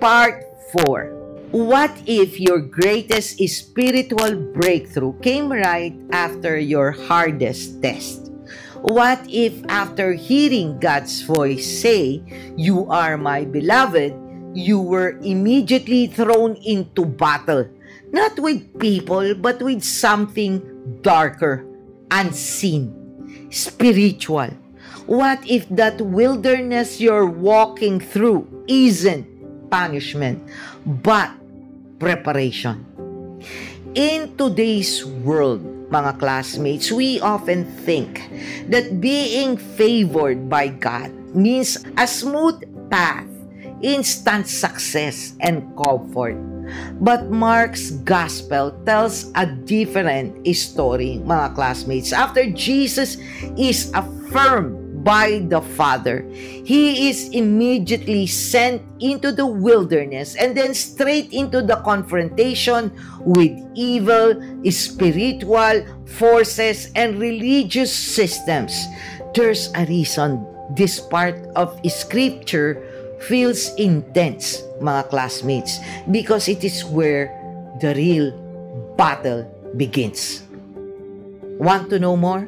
Part 4. What if your greatest spiritual breakthrough came right after your hardest test? What if after hearing God's voice say, "You are my beloved," you were immediately thrown into battle, not with people, but with something darker, unseen, spiritual? What if that wilderness you're walking through isn't punishment, but preparation? In today's world, mga classmates, we often think that being favored by God means a smooth path, instant success, and comfort. But Mark's gospel tells a different story, mga classmates. After Jesus is affirmed by the Father, he is immediately sent into the wilderness and then straight into the confrontation with evil, spiritual forces, and religious systems. There's a reason this part of Scripture feels intense, mga classmates, because it is where the real battle begins. Want to know more?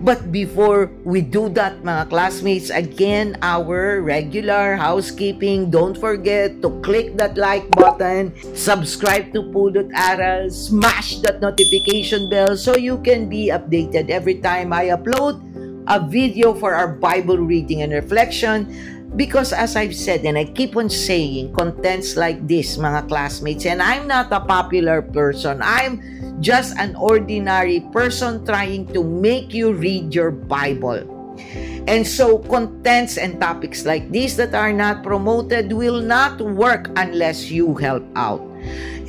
But before we do that, mga classmates, again, our regular housekeeping. Don't forget to click that like button, subscribe to Pulot Aral, smash that notification bell so you can be updated every time I upload a video for our Bible reading and reflection. Because as I've said, and I keep on saying, contents like this, mga classmates, and I'm not a popular person. I'm just an ordinary person trying to make you read your Bible. And so, contents and topics like this that are not promoted will not work unless you help out.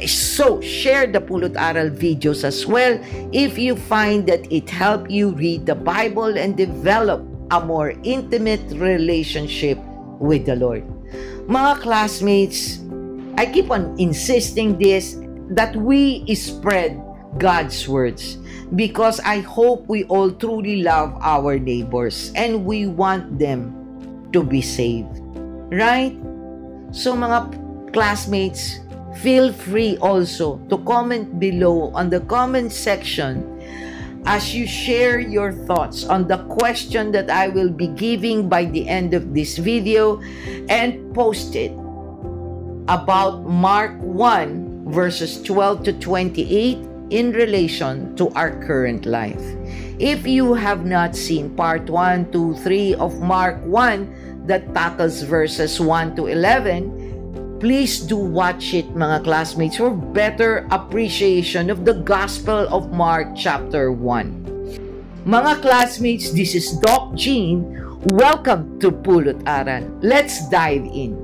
So, share the Pulot Aral videos as well if you find that it helped you read the Bible and develop a more intimate relationship with the Lord. Mga classmates, I keep on insisting this, that we spread God's words, because I hope we all truly love our neighbors and we want them to be saved. Right? So mga classmates, feel free also to comment below on the comment section as you share your thoughts on the question that I will be giving by the end of this video, and post it about Mark 1 verses 12 to 28 in relation to our current life. If you have not seen part 1, 2, 3 of Mark 1 that tackles verses 1 to 11, please do watch it, mga classmates, for better appreciation of the Gospel of Mark chapter 1. Mga classmates, this is Doc Jean. Welcome to Pulot Aral. Let's dive in.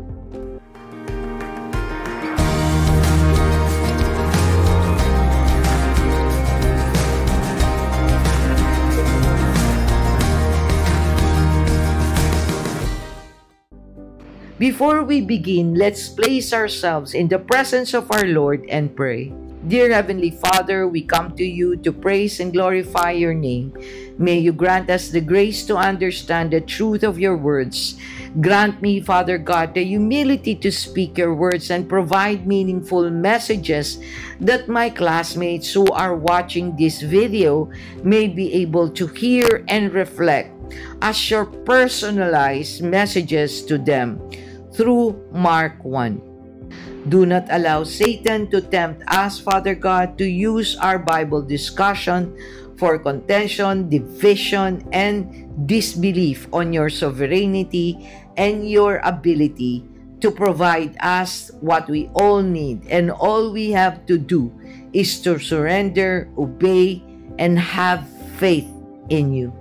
Before we begin, let's place ourselves in the presence of our Lord and pray. Dear Heavenly Father, we come to you to praise and glorify your name. May you grant us the grace to understand the truth of your words. Grant me, Father God, the humility to speak your words and provide meaningful messages that my classmates who are watching this video may be able to hear and reflect as your personalized messages to them through Mark 1. Do not allow Satan to tempt us, Father God, to use our Bible discussion for contention, division, and disbelief on your sovereignty and your ability to provide us what we all need, and all we have to do is to surrender, obey, and have faith in you.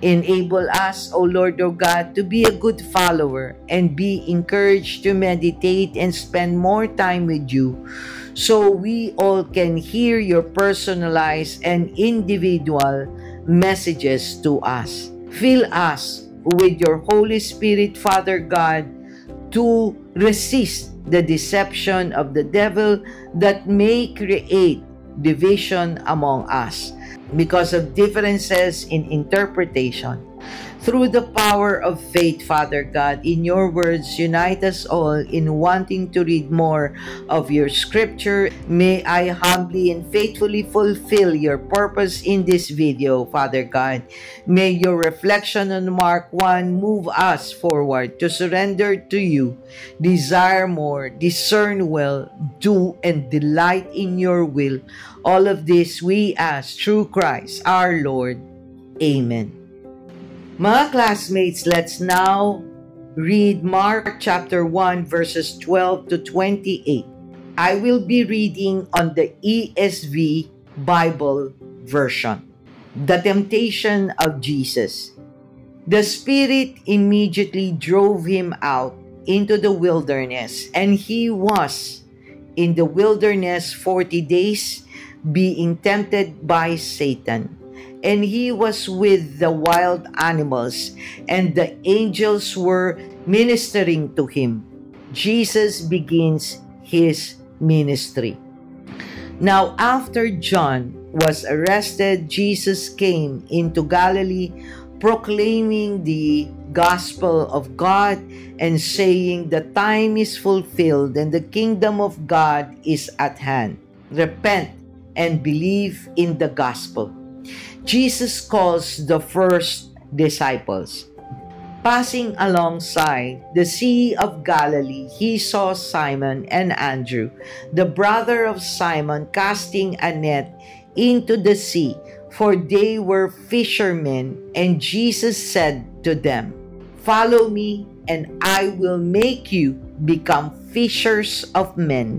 Enable us, O Lord, O God, to be a good follower and be encouraged to meditate and spend more time with you, so we all can hear your personalized and individual messages to us. Fill us with your Holy Spirit, Father God, to resist the deception of the devil that may create division among us because of differences in interpretation. Through the power of faith, Father God, in your words, unite us all in wanting to read more of your scripture. May I humbly and faithfully fulfill your purpose in this video, Father God. May your reflection on Mark 1 move us forward to surrender to you, desire more, discern well, do and delight in your will. All of this we ask through Christ our Lord. Amen. Mga classmates, let's now read Mark chapter 1 verses 12 to 28. I will be reading on the ESV Bible version. The temptation of Jesus. The Spirit immediately drove him out into the wilderness, and he was in the wilderness 40 days, being tempted by Satan. And he was with the wild animals, and the angels were ministering to him. Jesus begins his ministry. Now, after John was arrested, Jesus came into Galilee, proclaiming the gospel of God and saying, "The time is fulfilled and the kingdom of God is at hand. Repent and believe in the gospel." Jesus calls the first disciples. Passing alongside the Sea of Galilee, he saw Simon and Andrew, the brother of Simon, casting a net into the sea, for they were fishermen. And Jesus said to them, "Follow me, and I will make you become fishers of men."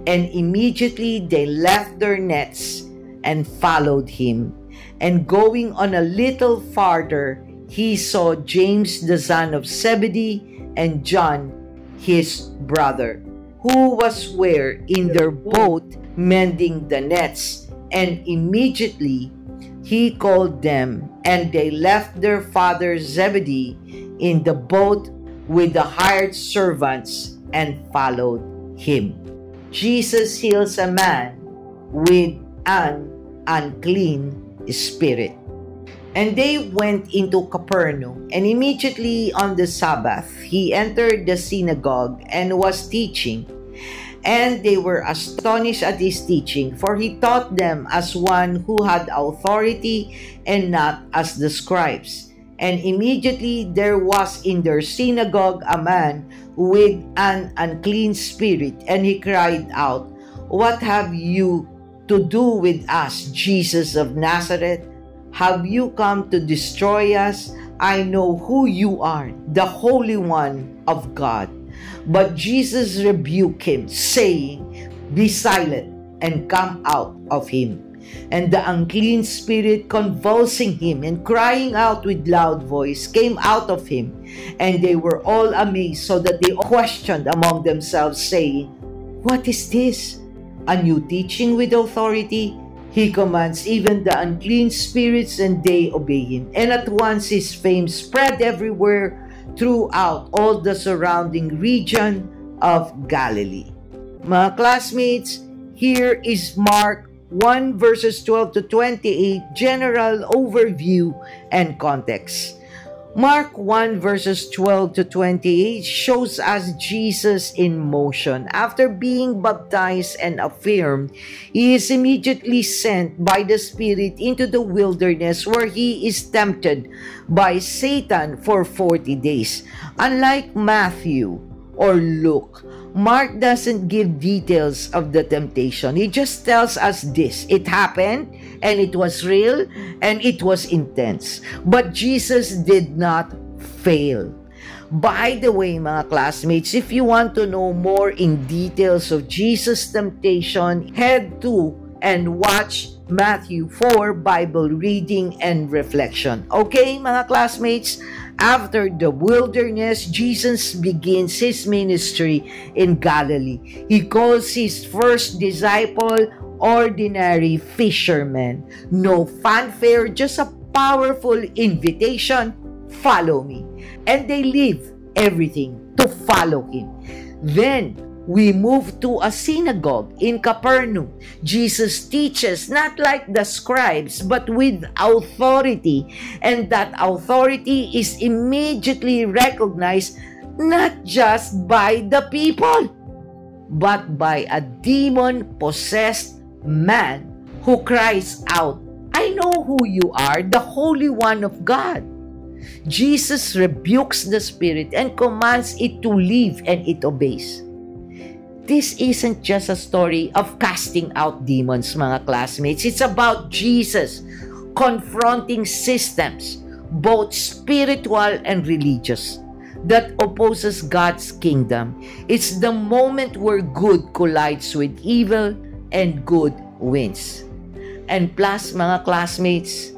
And immediately they left their nets and followed him. And going on a little farther, he saw James the son of Zebedee and John his brother, who was in their boat mending the nets. And immediately he called them, and they left their father Zebedee in the boat with the hired servants and followed him. Jesus heals a man with an unclean spirit. And they went into Capernaum, and immediately on the Sabbath he entered the synagogue and was teaching. And they were astonished at his teaching, for he taught them as one who had authority and not as the scribes. And immediately there was in their synagogue a man with an unclean spirit, and he cried out, "What have you to do with us, Jesus of Nazareth? Have you come to destroy us? I know who you are, the Holy One of God." But Jesus rebuked him, saying, "Be silent and come out of him." And the unclean spirit, convulsing him and crying out with loud voice, came out of him. And they were all amazed, so that they questioned among themselves, saying, "What is this? A new teaching with authority? He commands even the unclean spirits, and they obey him." And at once his fame spread everywhere throughout all the surrounding region of Galilee. Mga classmates, here is Mark 1 verses 12 to 28, general overview and context. Mark 1 verses 12 to 28 shows us Jesus in motion. After being baptized and affirmed, he is immediately sent by the Spirit into the wilderness, where he is tempted by Satan for 40 days. Unlike Matthew or Luke, Mark doesn't give details of the temptation. He just tells us this: it happened, and it was real, and it was intense. But Jesus did not fail. By the way, mga classmates, if you want to know more in details of Jesus' temptation, head to and watch Matthew 4 Bible reading and reflection. Okay, mga classmates? After the wilderness, Jesus begins his ministry in Galilee. He calls his first disciple ordinary fishermen. No fanfare, just a powerful invitation: follow me. And they leave everything to follow him. Then, We move to a synagogue in Capernaum. Jesus teaches not like the scribes, but with authority. And that authority is immediately recognized not just by the people, but by a demon-possessed man who cries out, "I know who you are, the Holy One of God." Jesus rebukes the spirit and commands it to leave, and it obeys. This isn't just a story of casting out demons, mga classmates. It's about Jesus confronting systems, both spiritual and religious, that opposes God's kingdom. It's the moment where good collides with evil and good wins. And plus, mga classmates,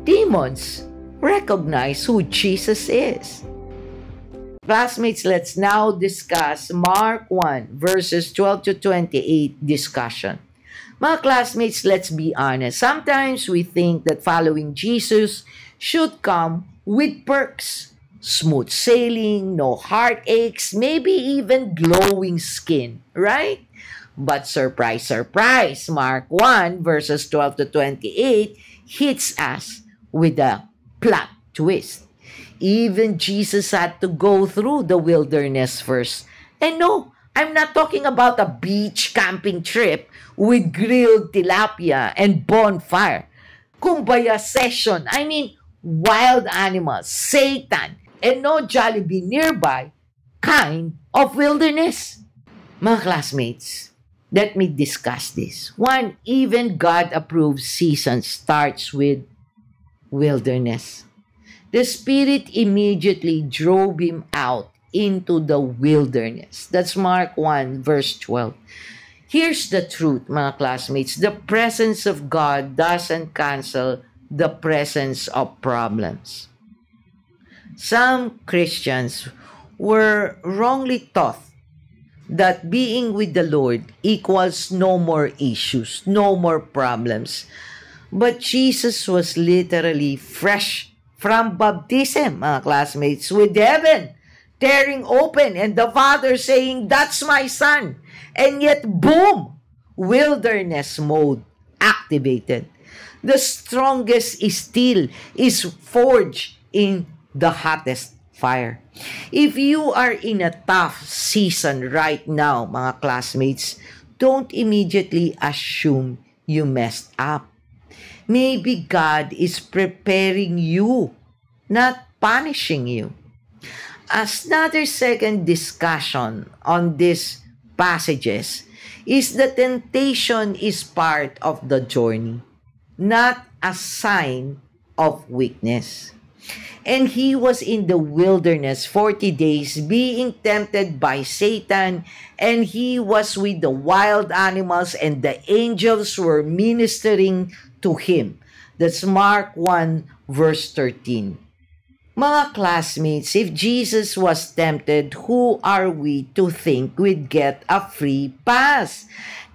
demons recognize who Jesus is. Classmates, let's now discuss Mark 1 verses 12 to 28 discussion. Mga classmates, let's be honest. Sometimes we think that following Jesus should come with perks. Smooth sailing, no heartaches, maybe even glowing skin, right? But surprise, surprise, Mark 1 verses 12 to 28 hits us with a plot twist. Even Jesus had to go through the wilderness first. And no, I'm not talking about a beach camping trip with grilled tilapia and bonfire. Kumbaya session. I mean, wild animals, Satan, and no Jollibee nearby kind of wilderness. Mga classmates, let me discuss this. One, even God-approved season starts with wilderness. The Spirit immediately drove him out into the wilderness. That's Mark 1 verse 12. Here's the truth, mga classmates. The presence of God doesn't cancel the presence of problems. Some Christians were wrongly taught that being with the Lord equals no more issues, no more problems. But Jesus was literally fresh from baptism, mga classmates, with heaven tearing open and the Father saying, "That's my Son." And yet, boom, wilderness mode activated. The strongest steel is forged in the hottest fire. If you are in a tough season right now, mga classmates, don't immediately assume you messed up. Maybe God is preparing you, not punishing you. As another second discussion on these passages is the temptation is part of the journey, not a sign of weakness. And he was in the wilderness 40 days being tempted by Satan, and he was with the wild animals, and the angels were ministering to him. That's Mark 1 verse 13. Mga classmates, if Jesus was tempted, who are we to think we'd get a free pass?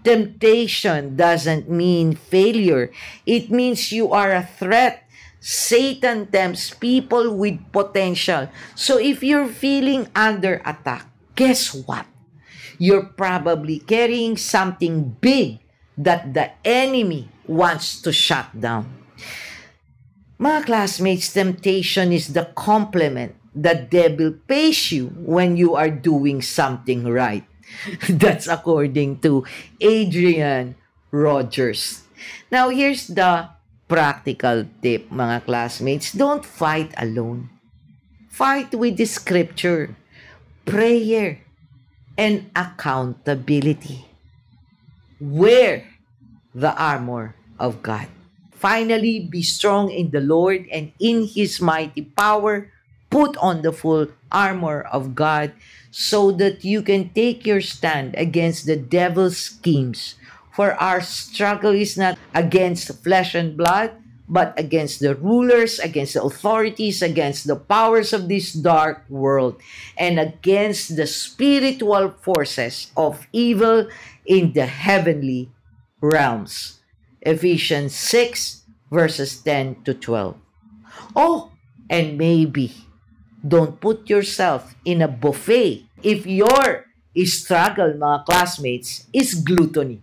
Temptation doesn't mean failure. It means you are a threat. Satan tempts people with potential. So if you're feeling under attack, guess what? You're probably carrying something big that the enemy wants to shut down. Mga classmates, temptation is the compliment the devil pays you when you are doing something right. That's according to Adrian Rogers. Now, here's the practical tip, mga classmates. Don't fight alone. Fight with the scripture, prayer, and accountability. Wear the armor of God. Finally, be strong in the Lord and in His mighty power. Put on the full armor of God so that you can take your stand against the devil's schemes. For our struggle is not against flesh and blood, but against the rulers, against the authorities, against the powers of this dark world, and against the spiritual forces of evil in the heavenly realms. Ephesians 6 verses 10 to 12. Oh, and maybe don't put yourself in a buffet if you're struggle, mga classmates, is gluttony.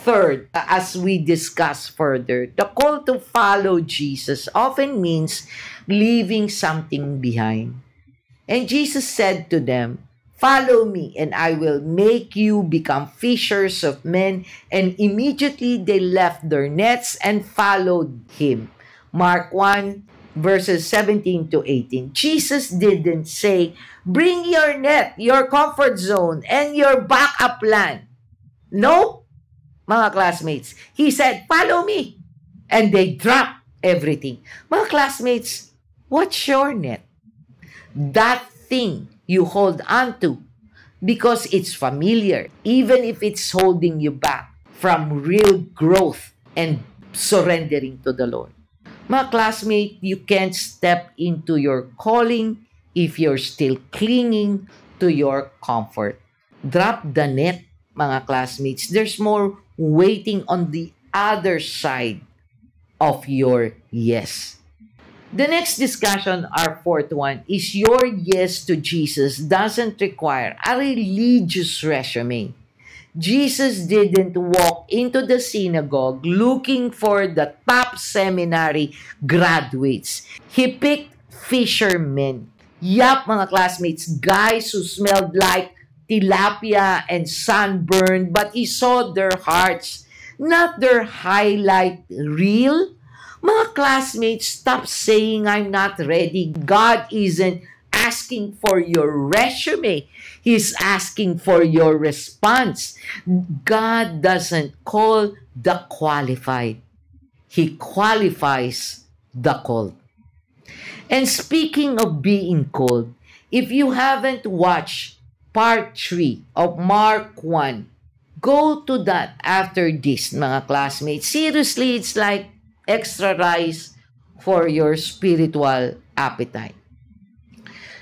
Third, as we discuss further, the call to follow Jesus often means leaving something behind. And Jesus said to them, "Follow me, and I will make you become fishers of men." And immediately they left their nets and followed him. Mark 1, verses 17 to 18. Jesus didn't say, "Bring your net, your comfort zone, and your backup plan." No, mga classmates. He said, "Follow me." And they dropped everything. Mga classmates, what's your net? That thing you hold on to because it's familiar, even if it's holding you back from real growth and surrendering to the Lord. Mga classmates, you can't step into your calling if you're still clinging to your comfort. Drop the net, mga classmates. There's more waiting on the other side of your yes. The next discussion, our fourth one, is your yes to Jesus doesn't require a religious resume. Jesus didn't walk into the synagogue looking for the top seminary graduates. He picked fishermen. Yup, mga classmates, guys who smelled like tilapia and sunburn, but he saw their hearts, not their highlight reel. Mga classmates, stop saying, "I'm not ready." God isn't asking for your resume. He's asking for your response. God doesn't call the qualified. He qualifies the called. And speaking of being called, if you haven't watched part 3 of Mark 1, go to that after this, mga classmates. Seriously, it's like extra rice for your spiritual appetite.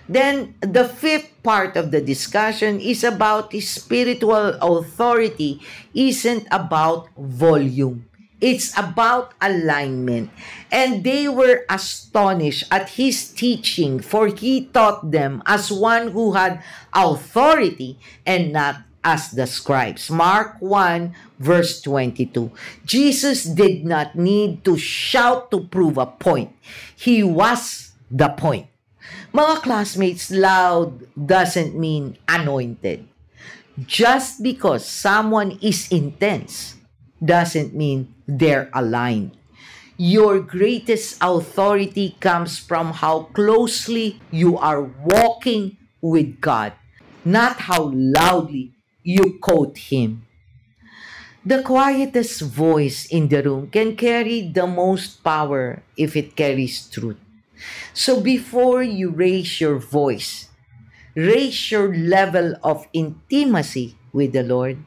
Then, the fifth part of the discussion is about his spiritual authority isn't about volume. It's about alignment. And they were astonished at his teaching, for he taught them as one who had authority and not as the scribes. Mark 1, verse 22. Jesus did not need to shout to prove a point. He was the point. Mga classmates, loud doesn't mean anointed. Just because someone is intense doesn't mean they're aligned. Your greatest authority comes from how closely you are walking with God, not how loudly you quote Him. The quietest voice in the room can carry the most power if it carries truth. So before you raise your voice, raise your level of intimacy with the Lord.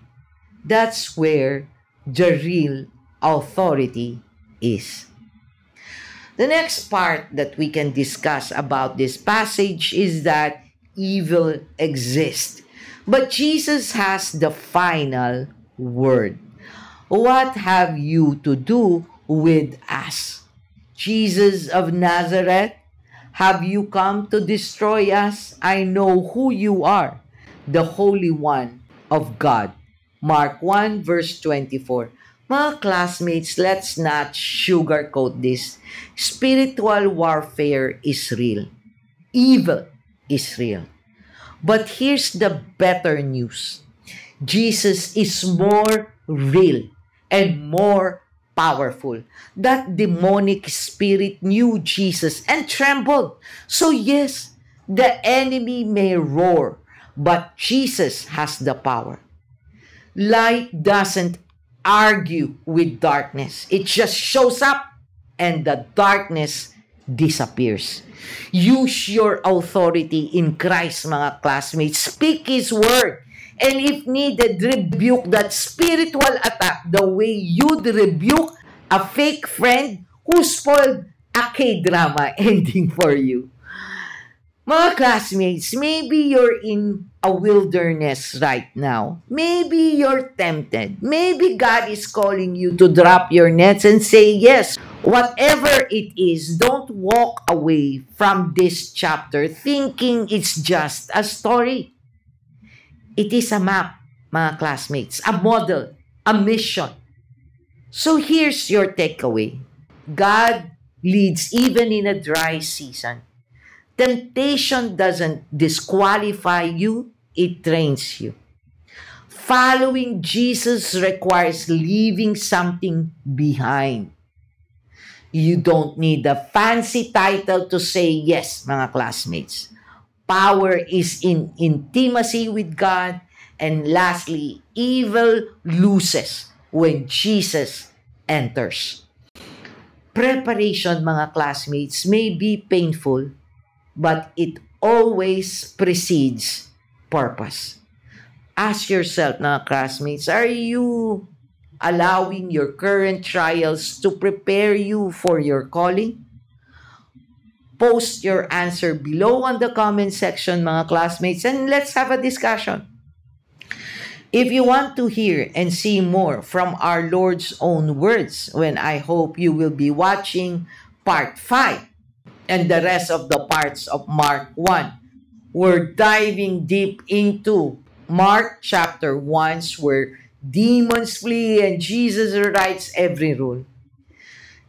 That's where the real authority is. The next part that we can discuss about this passage is that evil exists. But Jesus has the final word. What have you to do with us? Jesus of Nazareth, have you come to destroy us? I know who you are, the Holy One of God. Mark 1, verse 24. Mga classmates, let's not sugarcoat this. Spiritual warfare is real. Evil is real. But here's the better news. Jesus is more real and more powerful. That demonic spirit knew Jesus and trembled. So yes, the enemy may roar, but Jesus has the power. Light doesn't argue with darkness. It just shows up and the darkness disappears. Use your authority in Christ, mga classmates. Speak His word. And if needed, rebuke that spiritual attack the way you'd rebuke a fake friend who spoiled a K-drama ending for you. Mga classmates, maybe you're in a wilderness right now. Maybe you're tempted. Maybe God is calling you to drop your nets and say yes. Whatever it is, don't walk away from this chapter thinking it's just a story. It is a map, mga classmates, a model, a mission. So here's your takeaway. God leads even in a dry season. Temptation doesn't disqualify you, it trains you. Following Jesus requires leaving something behind. You don't need a fancy title to say yes, mga classmates. Power is in intimacy with God. And lastly, evil loses when Jesus enters. Preparation, mga classmates, may be painful, but it always precedes purpose. Ask yourself, mga classmates, are you allowing your current trials to prepare you for your calling? Post your answer below on the comment section, mga classmates, and let's have a discussion. If you want to hear and see more from our Lord's own words, when I hope you will be watching part 5 and the rest of the parts of Mark 1. We're diving deep into Mark chapter 1, where demons flee and Jesus writes every rule.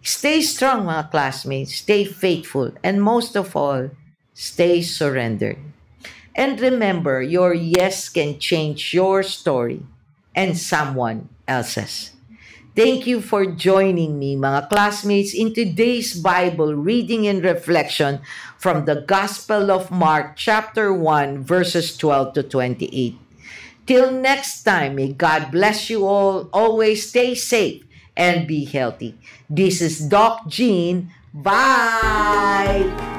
Stay strong, mga classmates. Stay faithful. And most of all, stay surrendered. And remember, your yes can change your story and someone else's. Thank you for joining me, mga classmates, in today's Bible reading and reflection from the Gospel of Mark, chapter 1, verses 12 to 28. Till next time, may God bless you all. Always stay safe and be healthy. This is Doc Jean. Bye!